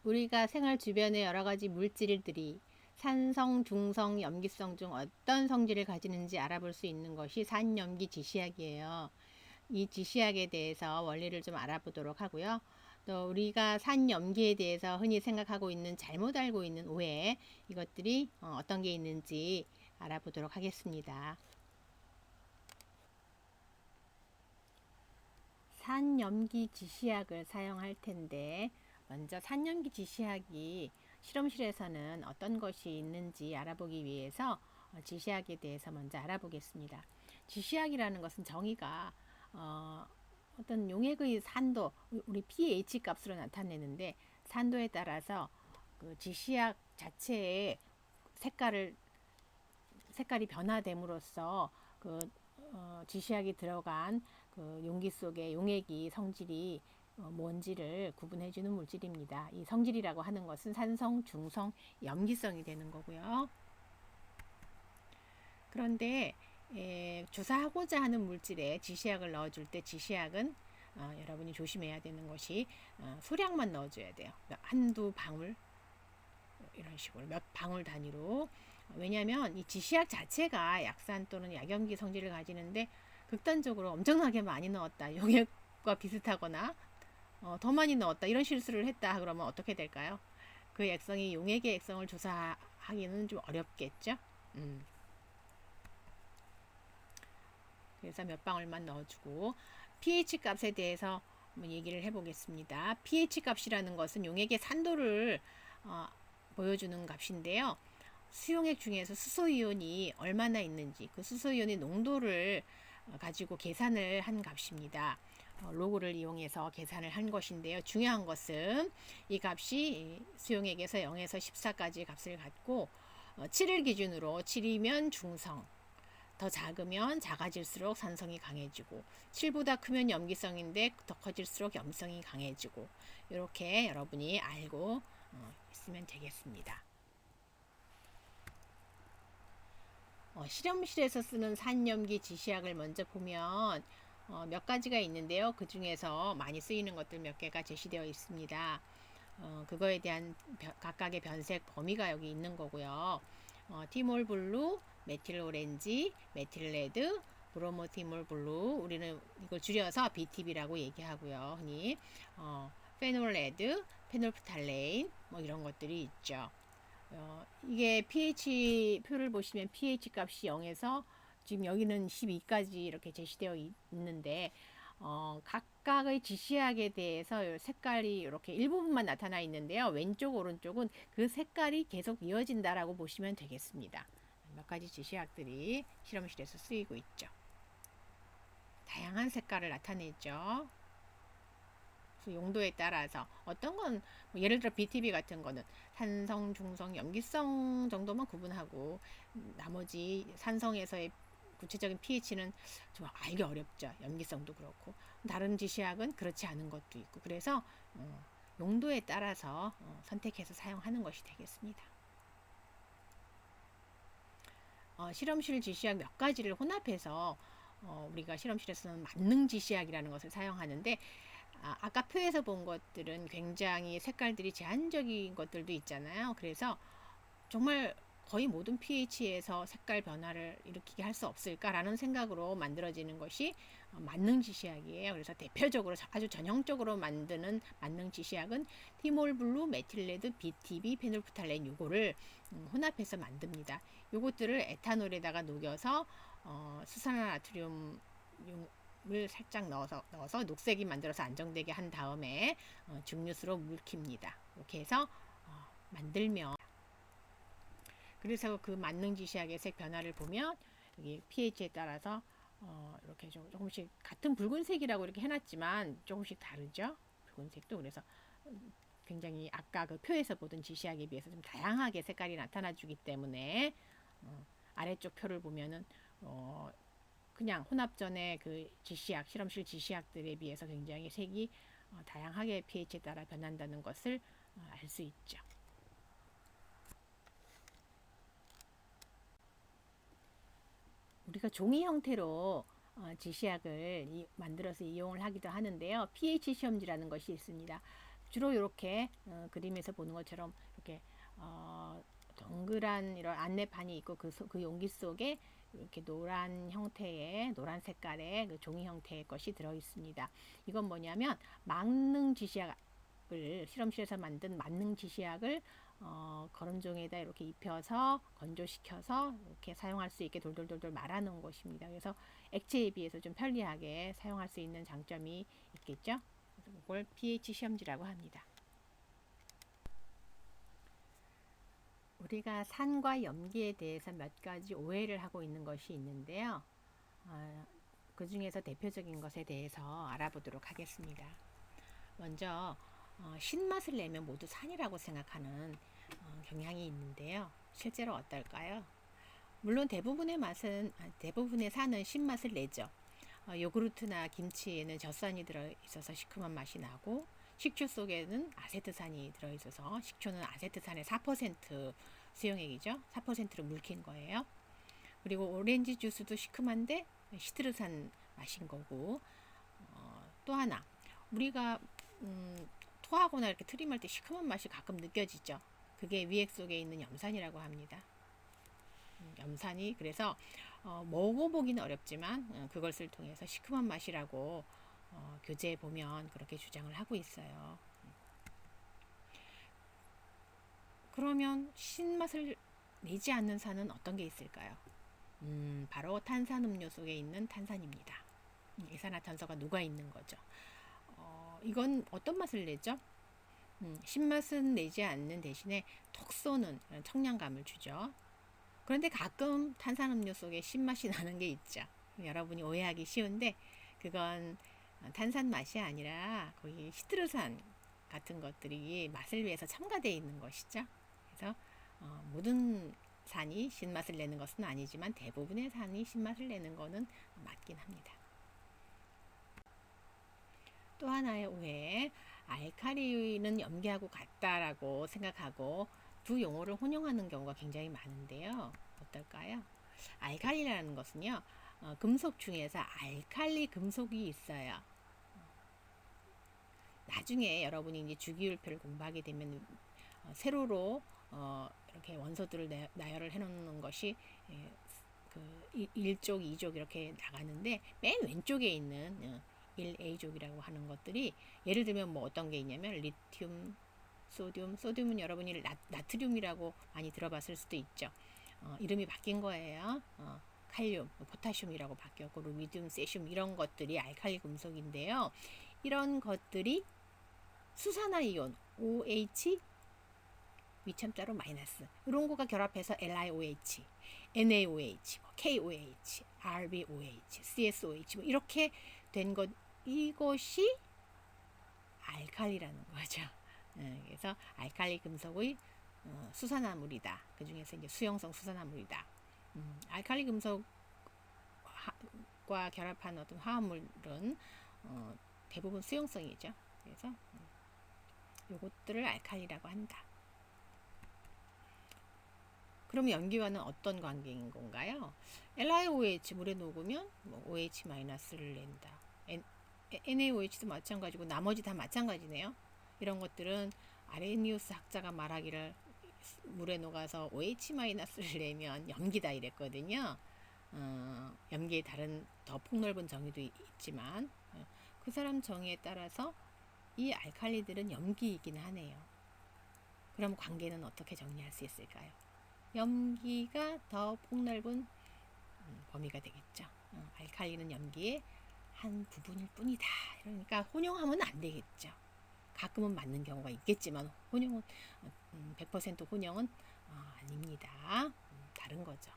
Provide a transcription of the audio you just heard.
우리가 생활 주변의 여러 가지 물질들이 산성, 중성, 염기성 중 어떤 성질을 가지는지 알아볼 수 있는 것이 산염기 지시학이에요. 이 지시학에 대해서 원리를 좀 알아보도록 하고요. 또 우리가 산염기에 대해서 흔히 생각하고 있는 잘못 알고 있는 오해, 이것들이 어떤 게 있는지 알아보도록 하겠습니다. 산염기 지시학을 사용할 텐데, 먼저 산염기 지시학이 실험실에서는 어떤 것이 있는지 알아보기 위해서 지시학에 대해서 먼저 알아보겠습니다. 지시학이라는 것은 정의가 어떤 용액의 산도, 우리 pH 값으로 나타내는데, 산도에 따라서 그 지시학 자체의 색깔이 변화됨으로써 그 지시학이 들어간 그 용기 속의 용액이 성질이 뭔지를 구분해주는 물질입니다. 이 성질이라고 하는 것은 산성, 중성, 염기성이 되는 거고요. 그런데 주사하고자 하는 물질에 지시약을 넣어줄 때 지시약은 여러분이 조심해야 되는 것이 소량만 넣어줘야 돼요. 한두 방울 이런 식으로 몇 방울 단위로. 왜냐하면 이 지시약 자체가 약산 또는 약염기 성질을 가지는데 극단적으로 엄청나게 많이 넣었다, 용액과 비슷하거나 더 많이 넣었다, 이런 실수를 했다 그러면 어떻게 될까요? 그 액성이 용액의 액성을 조사하기는 좀 어렵겠죠. 그래서 몇 방울만 넣어주고, pH 값에 대해서 한번 얘기를 해보겠습니다. pH 값이라는 것은 용액의 산도를 보여주는 값인데요. 수용액 중에서 수소이온이 얼마나 있는지, 그 수소이온의 농도를 가지고 계산을 한 값입니다. 로그를 이용해서 계산을 한 것인데요. 중요한 것은 이 값이 수용액에서 0에서 14까지 값을 갖고 7을 기준으로 7이면 중성, 더 작으면 작아질수록 산성이 강해지고 7보다 크면 염기성인데 더 커질수록 염성이 강해지고, 이렇게 여러분이 알고 있으면 되겠습니다. 실험실에서 쓰는 산염기 지시약을 먼저 보면 몇 가지가 있는데요. 그 중에서 많이 쓰이는 것들 몇 개가 제시되어 있습니다. 그거에 대한 각각의 변색 범위가 여기 있는 거고요. 티몰 블루, 메틸 오렌지, 메틸 레드, 브로모티몰 블루, 우리는 이걸 줄여서 BTB라고 얘기하고요. 흔히 페놀 레드, 페놀프탈레인 뭐 이런 것들이 있죠. 이게 pH 표를 보시면 pH 값이 0에서 지금 여기는 12까지 이렇게 제시되어 있는데, 각각의 지시약에 대해서 색깔이 이렇게 일부분만 나타나 있는데요. 왼쪽 오른쪽은 그 색깔이 계속 이어진다라고 보시면 되겠습니다. 몇 가지 지시약들이 실험실에서 쓰이고 있죠. 다양한 색깔을 나타내죠. 용도에 따라서 어떤 건 예를 들어 BTB 같은 거는 산성, 중성, 염기성 정도만 구분하고 나머지 산성에서의 구체적인 pH는 좀 알기 어렵죠. 염기성도 그렇고. 다른 지시약은 그렇지 않은 것도 있고. 그래서 용도에 따라서 선택해서 사용하는 것이 되겠습니다. 실험실 지시약 몇 가지를 혼합해서 우리가 실험실에서는 만능 지시약이라는 것을 사용하는데, 아까 표에서 본 것들은 굉장히 색깔들이 제한적인 것들도 있잖아요. 그래서 정말 거의 모든 pH에서 색깔 변화를 일으키게 할 수 없을까라는 생각으로 만들어지는 것이 만능 지시약이에요. 그래서 대표적으로 아주 전형적으로 만드는 만능 지시약은 티몰 블루, 메틸 레드, BTB, 페놀프탈렌, 요거를 혼합해서 만듭니다. 요것들을 에탄올에다가 녹여서 수산화나트륨 을 살짝 넣어서 녹색이 만들어서 안정되게 한 다음에 증류수로 묽힙니다. 이렇게 해서 만들면, 그래서 그 만능 지시약의 색 변화를 보면 여기 pH에 따라서 이렇게 조금씩 같은 붉은색이라고 이렇게 해놨지만 조금씩 다르죠. 붉은색도. 그래서 굉장히 아까 그 표에서 보던 지시약에 비해서 좀 다양하게 색깔이 나타나주기 때문에 아래쪽 표를 보면은 그냥 혼합 전에 그 지시약, 실험실 지시약들에 비해서 굉장히 색이 다양하게 pH에 따라 변한다는 것을 알 수 있죠. 우리가 종이 형태로 지시약을 만들어서 이용을 하기도 하는데요. pH 시험지라는 것이 있습니다. 주로 이렇게 그림에서 보는 것처럼 이렇게 동그란 이런 안내판이 있고 그 용기 속에 이렇게 노란 색깔의 그 종이 형태의 것이 들어 있습니다. 이건 뭐냐면 망능 지시약을 실험실에서 만든 만능 지시약을 거름종에다 이렇게 입혀서 건조시켜서 이렇게 사용할 수 있게 돌돌돌돌 말아 놓은 것입니다. 그래서 액체에 비해서 좀 편리하게 사용할 수 있는 장점이 있겠죠. 그래서 이걸 pH 시험지라고 합니다. 우리가 산과 염기에 대해서 몇 가지 오해를 하고 있는 것이 있는데요. 그 중에서 대표적인 것에 대해서 알아보도록 하겠습니다. 먼저 신맛을 내면 모두 산이라고 생각하는 경향이 있는데요. 실제로 어떨까요? 물론 대부분의 산은 신맛을 내죠. 요구르트나 김치에는 젖산이 들어있어서 시큼한 맛이 나고, 식초 속에는 아세트산이 들어있어서 식초는 아세트산의 4% 수용액이죠. 4%로 묽힌 거예요. 그리고 오렌지 주스도 시큼한데 시트르산 맛인 거고, 또 하나 우리가 토하거나 이렇게 트림할 때 시큼한 맛이 가끔 느껴지죠. 그게 위액 속에 있는 염산이라고 합니다. 염산이 그래서 먹어보기는 어렵지만 그것을 통해서 시큼한 맛이라고 교재에 보면 그렇게 주장을 하고 있어요. 그러면 신맛을 내지 않는 산은 어떤 게 있을까요? 바로 탄산음료 속에 있는 탄산입니다. 이산화탄소가 녹아 있는 거죠. 이건 어떤 맛을 내죠? 신맛은 내지 않는 대신에 톡 쏘는 청량감을 주죠. 그런데 가끔 탄산음료 속에 신맛이 나는 게 있죠. 여러분이 오해하기 쉬운데 그건 탄산 맛이 아니라 거기 시트르산 같은 것들이 맛을 위해서 첨가되어 있는 것이죠. 그래서 모든 산이 신맛을 내는 것은 아니지만 대부분의 산이 신맛을 내는 것은 맞긴 합니다. 또 하나의 오해, 알칼리는 염기하고 같다라고 생각하고 두 용어를 혼용하는 경우가 굉장히 많은데요. 어떨까요? 알칼리라는 것은요, 금속 중에서 알칼리 금속이 있어요. 나중에 여러분이 이제 주기율표를 공부하게 되면 세로로 이렇게 원소들을 나열을 해놓는 것이 그 1족, 2족 이렇게 나가는데 맨 왼쪽에 있는 1A족이라고 하는 것들이 예를 들면 뭐 어떤 게 있냐면 리튬, 소듐은 여러분이 나트륨이라고 많이 들어봤을 수도 있죠. 이름이 바뀐 거예요. 칼륨, 포타슘이라고 바뀌었고 루비듐, 세슘 이런 것들이 알칼리 금속인데요. 이런 것들이 수산화이온 OH 위첨자로 마이너스 이런 거가 결합해서 LiOH, NaOH, KOH, RbOH, CSOH 뭐 이렇게 된 것 이것이 알칼리라는 거죠. 그래서 알칼리 금속의 수산화물이다. 그 중에서 이제 수용성 수산화물이다. 알칼리 금속과 결합한 어떤 화합물은 대부분 수용성이죠. 그래서 요것들을 알칼리라고 한다. 그럼 염기와는 어떤 관계인 건가요? LiOH 물에 녹으면 OH-를 낸다. NaOH도 마찬가지고 나머지 다 마찬가지네요. 이런 것들은 아레니우스 학자가 말하기를 물에 녹아서 OH-를 내면 염기다 이랬거든요. 염기의 다른 더 폭넓은 정의도 있지만 그 사람 정의에 따라서 이 알칼리들은 염기이긴 하네요. 그럼 관계는 어떻게 정리할 수 있을까요? 염기가 더 폭넓은 범위가 되겠죠. 알칼리는 염기의 한 부분일 뿐이다. 그러니까 혼용하면 안 되겠죠. 가끔은 맞는 경우가 있겠지만 혼용은 100% 혼용은 아닙니다. 다른 거죠.